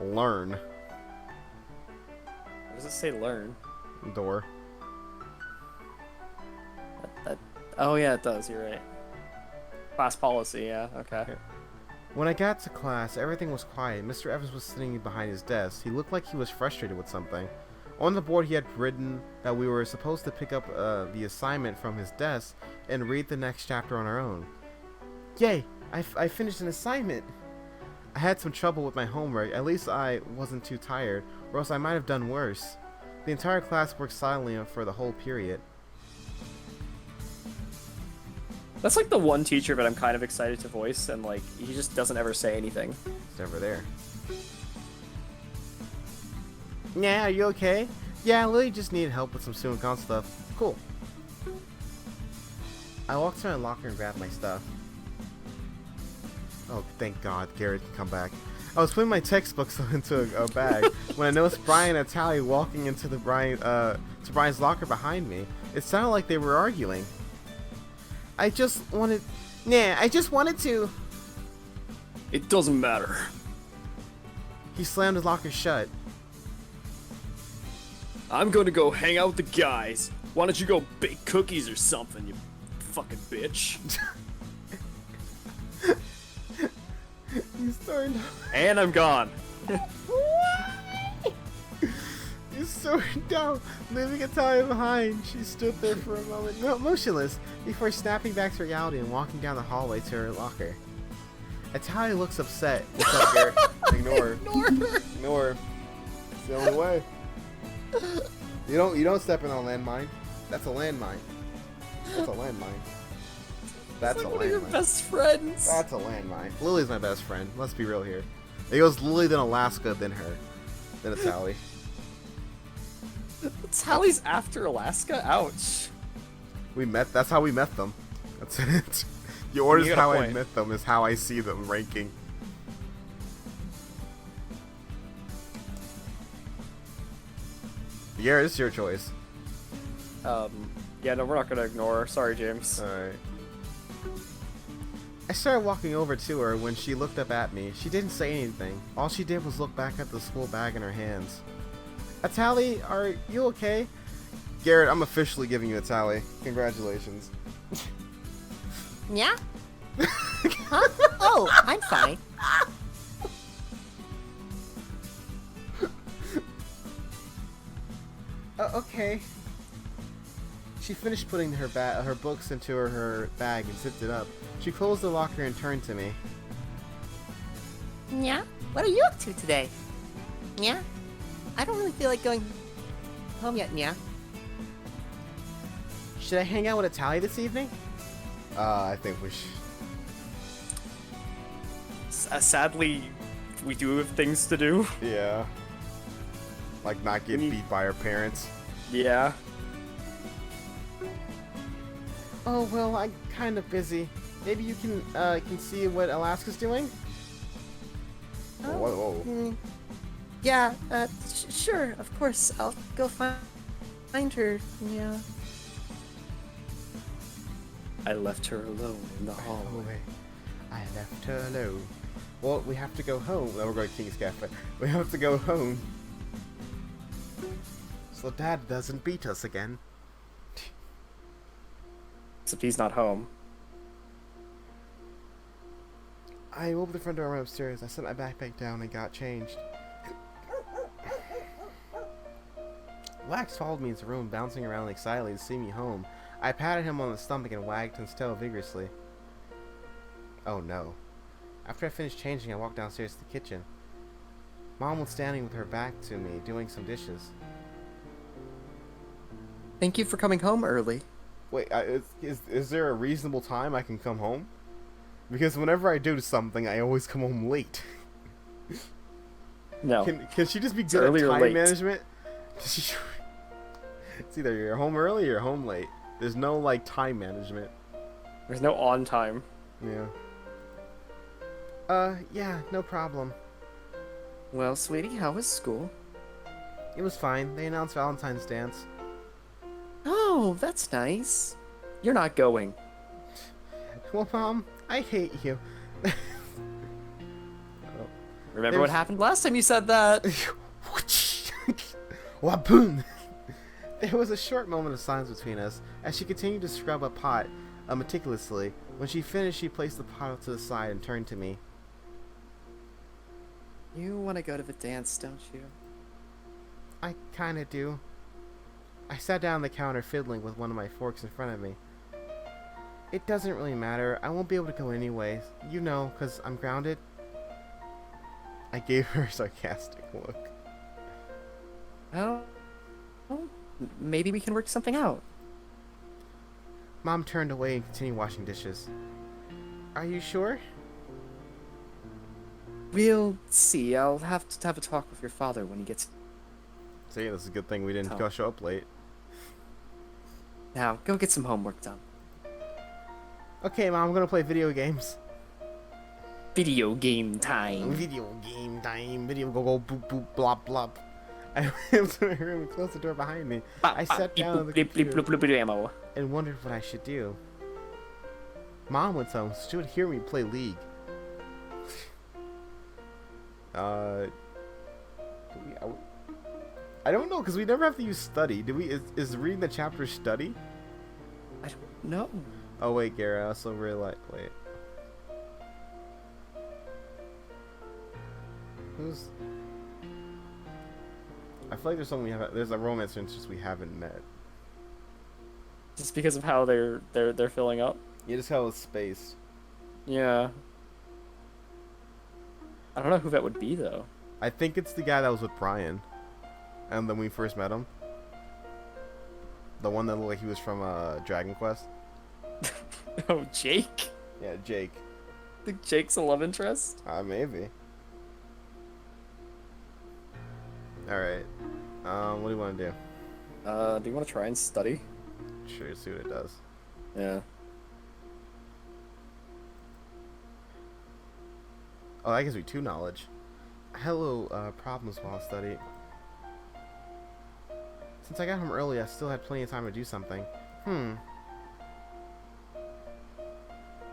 Learn. What does it say learn? Door. Oh yeah, it does, you're right. Class policy, yeah, okay. When I got to class, everything was quiet. Mr. Evans was sitting behind his desk. He looked like he was frustrated with something. On the board, he had written that we were supposed to pick up the assignment from his desk and read the next chapter on our own. Yay! I finished an assignment! I had some trouble with my homework. At least I wasn't too tired, or else I might have done worse. The entire class worked silently for the whole period. That's like the one teacher that I'm kind of excited to voice, and like, he just doesn't ever say anything. It's never there. Yeah, are you okay? Yeah, Lily just needed help with some student count stuff. Cool. I walked to my locker and grabbed my stuff. Oh, thank God, Garrett can come back. I was putting my textbooks into a bag when I noticed Brian and Tally walking into the Brian's locker behind me. It sounded like they were arguing. I just wanted to. It doesn't matter. He slammed his locker shut. I'm gonna go hang out with the guys. Why don't you go bake cookies or something, you fucking bitch? He's starting. And I'm gone. He's soaring down, leaving Italia behind. She stood there for a moment, motionless, before snapping back to reality and walking down the hallway to her locker. Italia looks upset. What's up, Garrett? Ignore her. Ignore her. It's the only way. You don't step in on a landmine. That's a landmine. That's a landmine. That's It's like a one of your landmine. best friends. That's a landmine. Lily's my best friend. Let's be real here. It goes Lily, then Alaska, then her. Then it's Sally. Tally's after Alaska? Ouch. That's how we met them. That's it. The order's You got a how I point. met them, is how I see them ranking. Yeah, it's your choice. Yeah, no, we're not gonna ignore her. Sorry, James. Alright. I started walking over to her when she looked up at me. She didn't say anything. All she did was look back at the school bag in her hands. Atali, are you okay? Garrett, I'm officially giving you Atali. Congratulations. Yeah? Huh? Oh, I'm fine. Okay. She finished putting her books into her bag and zipped it up. She closed the locker and turned to me. Yeah? What are you up to today? Yeah? I don't really feel like going home yet, yeah? Should I hang out with Atali this evening? I think we should. Sadly, we do have things to do. Yeah. Like not get beat by our parents. Yeah. Oh, well, I'm kind of busy. Maybe you can see what Alaska's doing? Oh, Whoa. Yeah, sure, of course. I'll go find her, yeah. I left her alone in the hallway. I left her alone. Well, we have to go home. Then we're going to King's Cafe. We have to go home. So Dad doesn't beat us again. Except he's not home. I opened the front door and went upstairs. I set my backpack down and got changed. Wax followed me into the room, bouncing around excitedly to see me home. I patted him on the stomach and wagged his tail vigorously. Oh no. After I finished changing, I walked downstairs to the kitchen. Mom was standing with her back to me, doing some dishes. Thank you for coming home early. Wait, is there a reasonable time I can come home? Because whenever I do something, I always come home late. No. Can she just be It's good early at or time late. management? It's either you're home early or you're home late. There's no, like, time management. There's no on time. Yeah. Yeah, no problem. Well, sweetie, how was school? It was fine. They announced Valentine's dance. Oh, that's nice. You're not going. Well, Mom, I hate you. We're Remember what happened last time you said that? Waboom! There was a short moment of silence between us as she continued to scrub a pot meticulously. When she finished, she placed the pot to the side and turned to me. You want to go to the dance, don't you? I kinda do. I sat down on the counter fiddling with one of my forks in front of me. It doesn't really matter. I won't be able to go anyways. You know, 'cause I'm grounded. I gave her a sarcastic look. Well, maybe we can work something out. Mom turned away and continued washing dishes. Are you sure? We'll see. I'll have to have a talk with your father when he gets... See, this is a good thing we didn't Oh. go show up late. Now, go get some homework done. Okay, Mom, I'm gonna play video games. Video game time. Video game time. Video go boop boop blop blop. I went to my room and closed the door behind me. I sat down on the computer ammo. and wondered what I should do. Mom went home, so she would hear me play League. I don't know, because we never have to use study. Do we? Is reading the chapter study? I don't know. Oh wait, Gary, I also really like. Wait. Who's? I feel like there's someone we have. There's a romance interest we haven't met. Just because of how they're filling up. You just how it's spaced. Yeah. I don't know who that would be though. I think it's the guy that was with Brian, and then we first met him. The one that looked like he was from Dragon Quest. Oh, Jake? Yeah, Jake. Think Jake's a love interest? Maybe. Alright. What do you want to do? Do you want to try and study? Sure, see what it does. Yeah. Oh, that gives me 2 knowledge. Hello, problems while study. Since I got home early, I still had plenty of time to do something.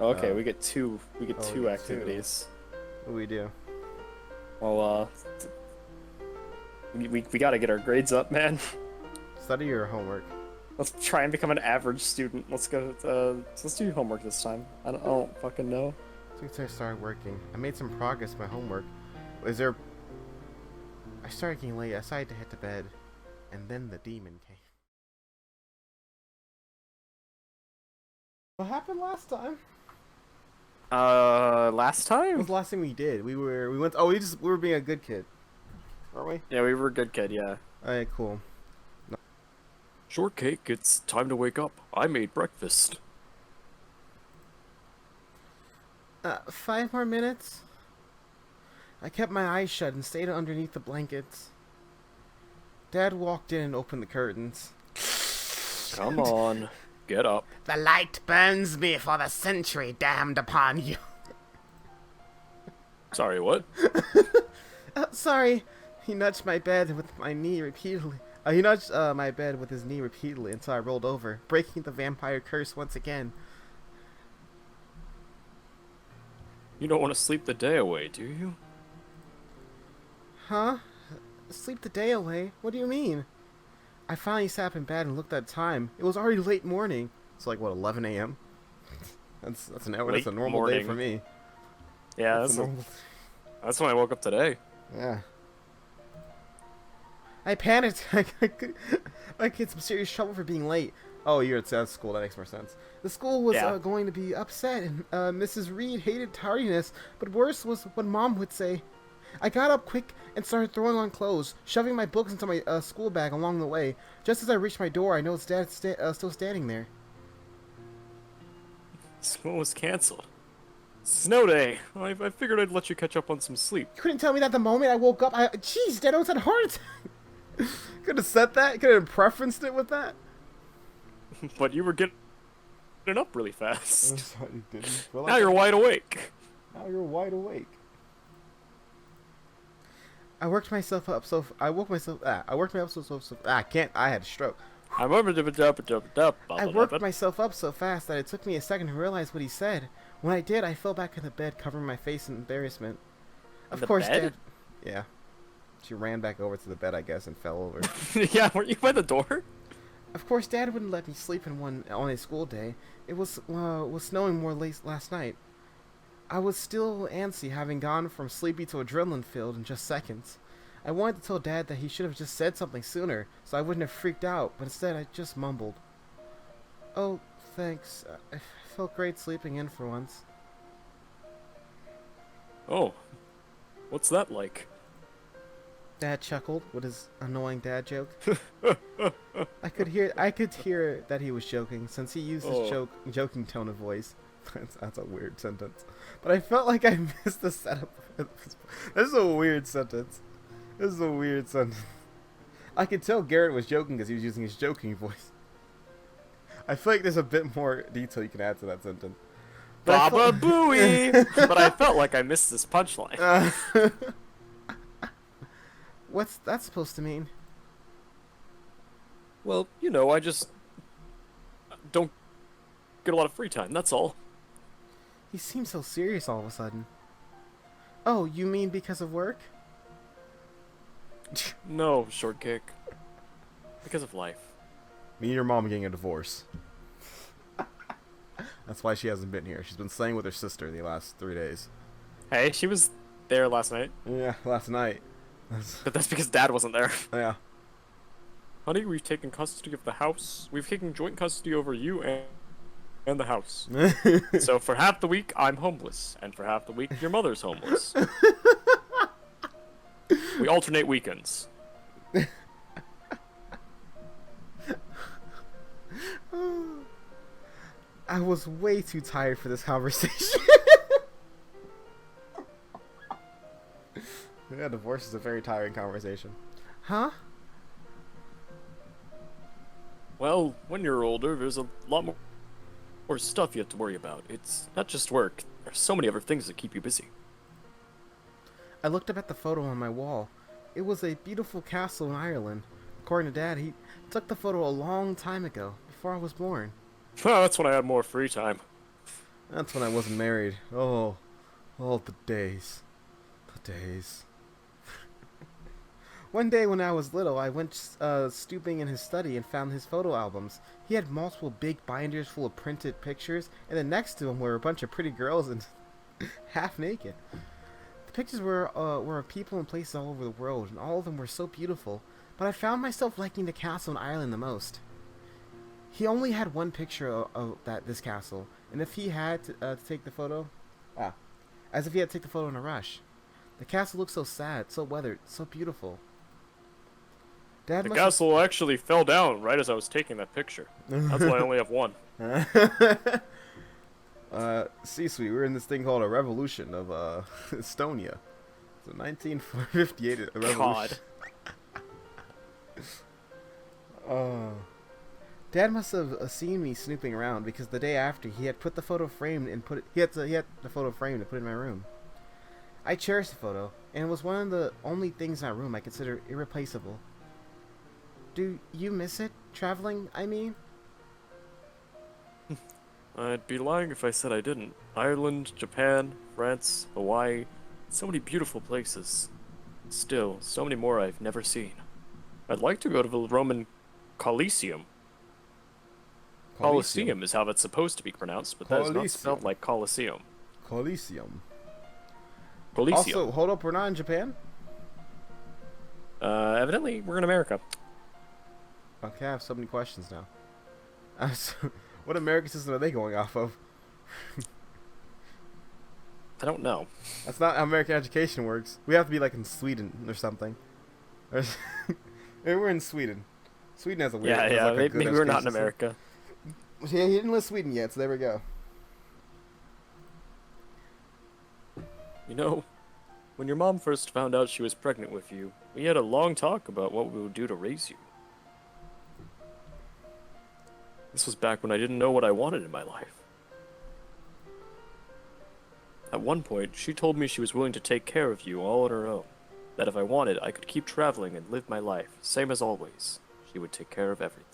Okay, we get two we get activities. What do we do? Well, we gotta get our grades up, man. Study or homework? Let's try and become an average student. Let's go. Let's do homework this time. I don't fucking know. Since I started working, I made some progress with my homework. I started getting late. I decided to head to bed, and then the demon came. What happened last time? Last What time? was the last thing we did? We went. Oh, we were being a good kid, weren't we? Yeah, we were a good kid. Yeah. Alright, cool. Shortcake, it's time to wake up. I made breakfast. 5 more minutes. I kept my eyes shut and stayed underneath the blankets. Dad walked in and opened the curtains. Come on, get up. The light burns me for the century damned upon you. Sorry, what? Sorry. He nudged my bed with my knee repeatedly. He nudged my bed with his knee repeatedly until I rolled over, breaking the vampire curse once again. You don't want to sleep the day away, do you? Huh? Sleep the day away? What do you mean? I finally sat up in bed and looked at time. It was already late morning. It's like, what, 11 a.m.? That's a normal day morning. for me. Yeah, That's a normal... that's when I woke up today. Yeah. I panicked. I get some serious trouble for being late. Oh, you're at school. That makes more sense. The school was going to be upset, and Mrs. Reed hated tardiness, but worse was what Mom would say. I got up quick and started throwing on clothes, shoving my books into my school bag along the way. Just as I reached my door, I noticed Dad still standing there. School was canceled. Snow day. I figured I'd let you catch up on some sleep. You couldn't tell me that the moment I woke up. Jeez, Dad almost had a heart attack. Could have said that. Could have preferenced it with that. But you were getting up really fast. Sorry, you didn't. Now you're wide awake. Now you're wide awake. I woke myself up so I worked myself I had a stroke. I worked myself up so fast that it took me a second to realize what he said. When I did, I fell back in the bed, covering my face in embarrassment. Of the course, bed? Dad. Yeah. She ran back over to the bed, I guess, and fell over. Yeah, weren't you by the door? Of course, Dad wouldn't let me sleep in one on a school day. It was snowing more late last night. I was still antsy, having gone from sleepy to adrenaline filled in just seconds. I wanted to tell Dad that he should have just said something sooner, so I wouldn't have freaked out, but instead I just mumbled. Oh, thanks. I felt great sleeping in for once. Oh, what's that like? Dad chuckled with his annoying dad joke. I could hear that he was joking, since he used his joking tone of voice. That's a weird sentence. But I felt like I missed the setup. This is a weird sentence. This is a weird sentence. I could tell Garrett was joking because he was using his joking voice. I feel like there's a bit more detail you can add to that sentence. Baba Booey! But I felt like I missed this punchline. What's that supposed to mean? Well, you know, I just don't get a lot of free time, that's all. He seems so serious all of a sudden. Oh, you mean because of work? No, shortcake. Because of life. Me and your mom getting a divorce. That's why she hasn't been here. She's been staying with her sister the last 3 days. Hey, she was there last night. Yeah, last night. But that's because Dad wasn't there. Yeah. Honey, we've taken custody of the house. We've taken joint custody over you and the house. So for half the week, I'm homeless. And for half the week, your mother's homeless. We alternate weekends. I was way too tired for this conversation. Yeah, divorce is a very tiring conversation. Huh? Well, when you're older, there's a lot more stuff you have to worry about. It's not just work. There's so many other things that keep you busy. I looked up at the photo on my wall. It was a beautiful castle in Ireland. According to Dad, he took the photo a long time ago, before I was born. Well, that's when I had more free time. That's when I wasn't married. Oh, the days. The days. One day when I was little, I went stooping in his study and found his photo albums. He had multiple big binders full of printed pictures, and then next to him were a bunch of pretty girls and half naked. The pictures were of people and places all over the world, and all of them were so beautiful, but I found myself liking the castle in Ireland the most. He only had one picture of this castle, and if he had to take the photo, as if he had to take the photo in a rush. The castle looked so sad, so weathered, so beautiful. Dad The must castle actually fell down right as I was taking that picture. That's why I only have one. C-suite, we were in this thing called a revolution of Estonia. So 1958 a revolution. God. Dad must have seen me snooping around because the day after he had put the photo framed and he had the photo framed and put it in my room. I cherished the photo, and it was one of the only things in my room I consider irreplaceable. Do you miss it? Traveling, I mean? I'd be lying if I said I didn't. Ireland, Japan, France, Hawaii, so many beautiful places. Still, so many more I've never seen. I'd like to go to the Roman Colosseum. Colosseum is how that's supposed to be pronounced, but that is not spelled like Colosseum. Coliseum. Coliseum. Also, hold up, we're not in Japan? Evidently, we're in America. Okay, I have so many questions now. What American system are they going off of? I don't know. That's not how American education works. We have to be like in Sweden or something. We're in Sweden. Sweden has a weird. Yeah, like a good maybe we're not in education America. system. Yeah, he didn't list Sweden yet, so there we go. You know, when your mom first found out she was pregnant with you, we had a long talk about what we would do to raise you. This was back when I didn't know what I wanted in my life. At one point, she told me she was willing to take care of you all on her own. That if I wanted, I could keep traveling and live my life, same as always. She would take care of everything.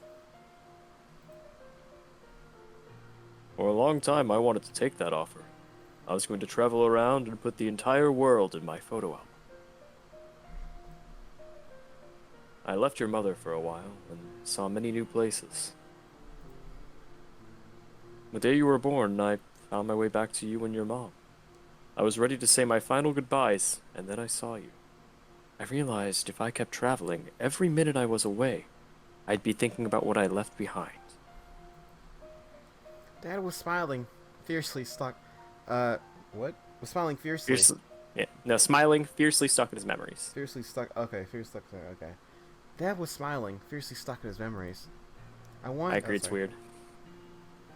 For a long time, I wanted to take that offer. I was going to travel around and put the entire world in my photo album. I left your mother for a while and saw many new places. The day you were born, I found my way back to you and your mom. I was ready to say my final goodbyes, and then I saw you. I realized if I kept traveling, every minute I was away, I'd be thinking about what I left behind. Dad was smiling, fiercely stuck. What? Was smiling fiercely. Yeah, no, smiling, fiercely stuck in his memories. Fiercely stuck. Okay, fiercely stuck there. Okay. Dad was smiling, fiercely stuck in his memories. I agree, it's weird.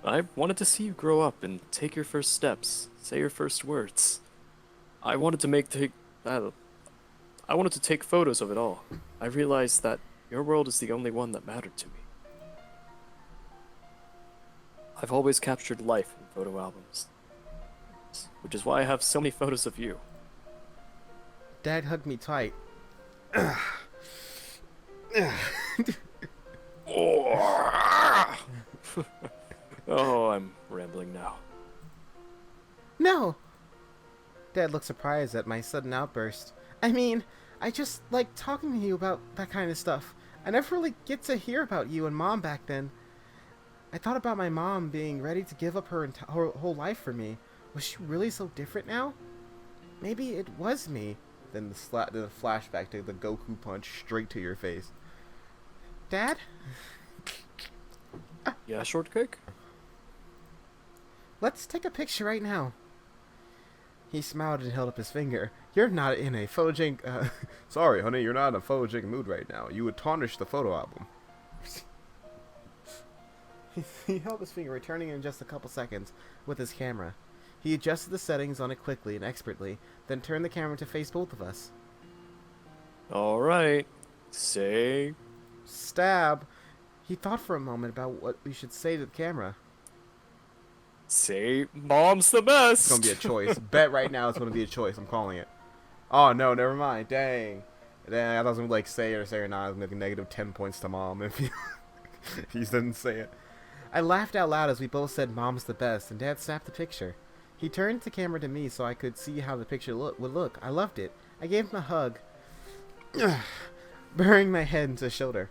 I wanted to see you grow up and take your first steps, say your first words. I wanted to take photos of it all. I realized that your world is the only one that mattered to me. I've always captured life in photo albums, which is why I have so many photos of you. Dad hugged me tight. Oh, I'm rambling now. No! Dad looked surprised at my sudden outburst. I mean, I just like talking to you about that kind of stuff. I never really get to hear about you and Mom back then. I thought about my mom being ready to give up her whole life for me. Was she really so different now? Maybe it was me. Then the flashback to the Goku punch straight to your face. Dad? Yeah, shortcake? Let's take a picture right now. He smiled and held up his finger. You're not in a photogenic... Sorry, honey, you're not in a photogenic mood right now. You would tarnish the photo album. He held his finger, returning in just a couple seconds with his camera. He adjusted the settings on it quickly and expertly, then turned the camera to face both of us. Alright. Say... Stab. He thought for a moment about what we should say to the camera. Say, Mom's the best! It's gonna be a choice. Bet right now it's gonna be a choice. I'm calling it. Oh, no, never mind. Dang. I thought it was gonna be like say it or say it or not. It's gonna be negative 10 points to Mom if he didn't say it. I laughed out loud as we both said Mom's the best, and Dad snapped the picture. He turned the camera to me so I could see how the picture would look. I loved it. I gave him a hug, burying my head into his shoulder.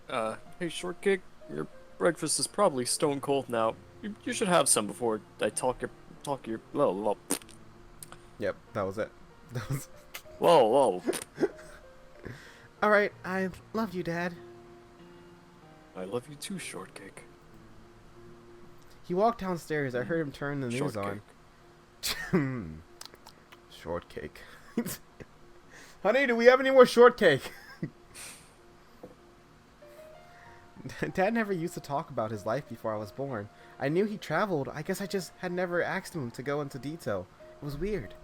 Hey, shortcake, your breakfast is probably stone cold now. You should have some before I talk your... Whoa. Yep, that was it. That was... Whoa. Alright, I love you, Dad. I love you too, shortcake. He walked downstairs. I heard him turn the news Shortcake. on. Shortcake. Honey, do we have any more shortcake? Dad never used to talk about his life before I was born. I knew he traveled. I guess I just had never asked him to go into detail. It was weird.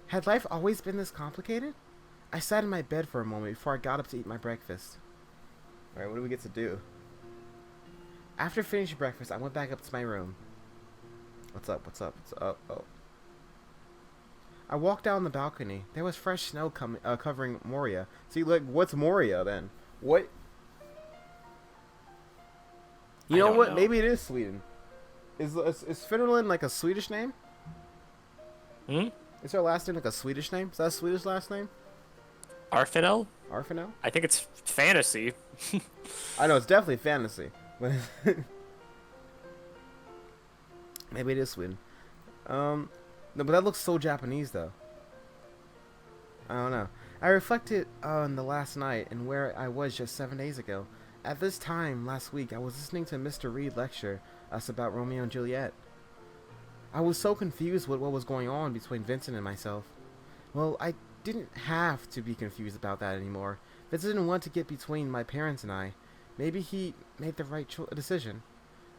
Had life always been this complicated? I sat in my bed for a moment before I got up to eat my breakfast. Alright, what do we get to do? After finishing breakfast, I went back up to my room. What's up? Oh. I walked down the balcony. There was fresh snow covering Moria. See, like, what's Moria then? What? You know what? Maybe it is Sweden. Is Finland like a Swedish name? Is her last name like a Swedish name? Is that a Swedish last name? Arfinel? Arfinel? I think it's fantasy. I know, it's definitely fantasy. But maybe it is Sweden. No, but that looks so Japanese, though. I don't know. I reflected on the last night and where I was just 7 days ago. At this time last week, I was listening to Mr. Reed lecture us about Romeo and Juliet. I was so confused with what was going on between Vincent and myself. Well, I didn't have to be confused about that anymore. Vincent didn't want to get between my parents and I. Maybe he made the right decision.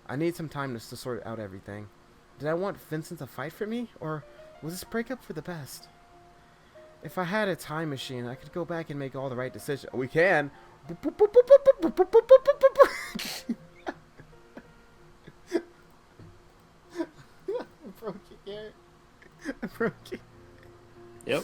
I need some time to sort out everything. Did I want Vincent to fight for me, or was this breakup for the best? If I had a time machine, I could go back and make all the right decisions. We can! I broke it, Garrett. I broke it. Yep.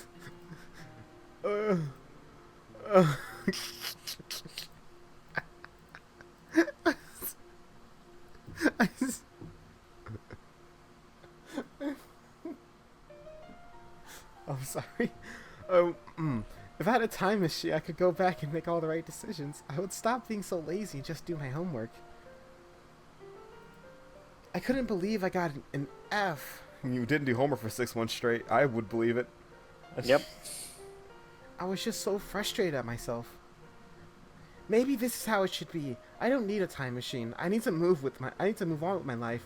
sorry. If I had a time machine, I could go back and make all the right decisions. I would stop being so lazy and just do my homework. I couldn't believe I got an F. You didn't do homework for 6 months straight. I would believe it. Yep. I was just so frustrated at myself. Maybe this is how it should be. I don't need a time machine. I need to move on with my life.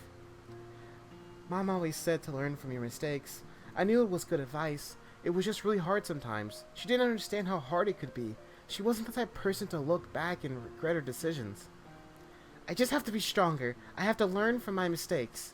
Mom always said to learn from your mistakes. I knew it was good advice. It was just really hard sometimes. She didn't understand how hard it could be. She wasn't the type of person to look back and regret her decisions. I just have to be stronger. I have to learn from my mistakes.